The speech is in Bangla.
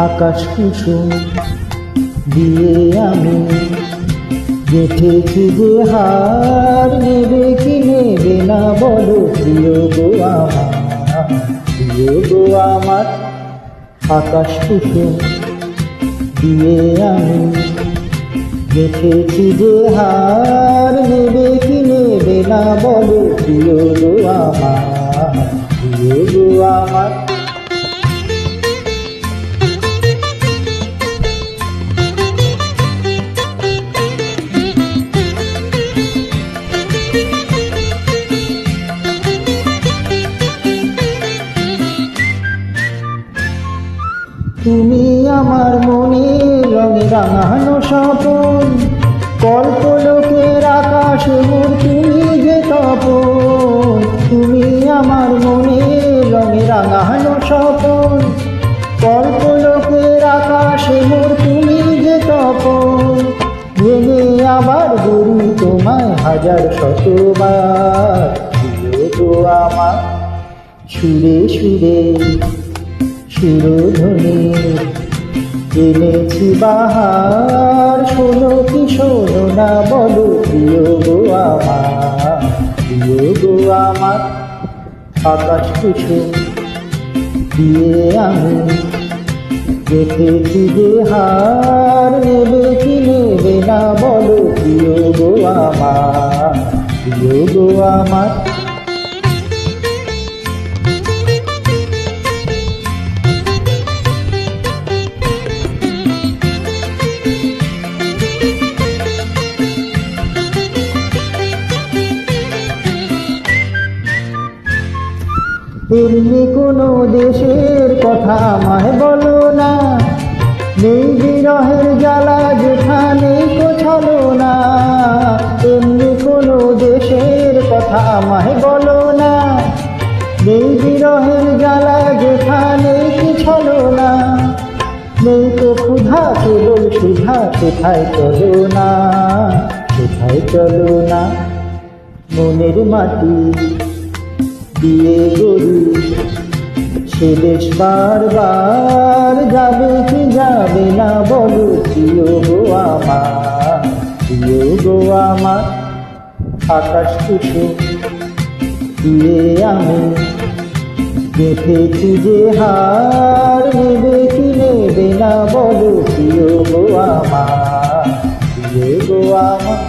আকাশ কুসুম দিয়ে আমি গেঁথেছি যে হার, নেবে কি নেবে না বলো প্রিয় গো আমার, প্রিয় গো আমার। আকাশ কুসুম দিয়ে আমি গেঁথেছি যে হার, নেবে কি নেবে না বলো প্রিয় গো আমার, প্রিয় গো আমার। তুমি আমার মনের রঙে রাঙানো স্বপন, কল্পলোকের আকাশে মোর তুমি যে তপন। তুমি আমার মনের রঙে রাঙানো স্বপন, কল্পলোকের আকাশে মোর তুমি যে তপন। ভেঙে আবার গড়ি তোমায় হাজার শতবার, প্রিয় গো আমার। সুরে সুরে সুরধ্বনি এনেছি বাহার, শোনো কি শোনো না বলো প্রিয় গো আমার, প্রিয় গো আমার। আকাশ কুসুম দিয়ে আমি গেঁথেছি যে হার, নেবে কি নেবে না বলো প্রিয় গো আমার, প্রিয় গো আমার। এমনি কোনো দেশের কথা আমায় বলো না, নেই বিরহের জ্বালা যেখানে কোছালো না। এমনি কোনো দেশের কথা আমায় বলো না, নেই বিরহের জ্বালা যেখানে কোছালো না। নেই তো ক্ষুধা কেবল সুধা, কোথায় চলো না, কোথায় চলো না। মনের মাটি দিয়ে গড়ি সে দেশ বারবার, যাবে কি যাবে না বলো প্রিয় গো আমার, প্রিয় গো আমার। আকাশ কুসুম দিয়ে আমি গেঁথেছি যে হার, নেবে কি নেবে না বলো প্রিয় গো আমার, প্রিয় গো আমার।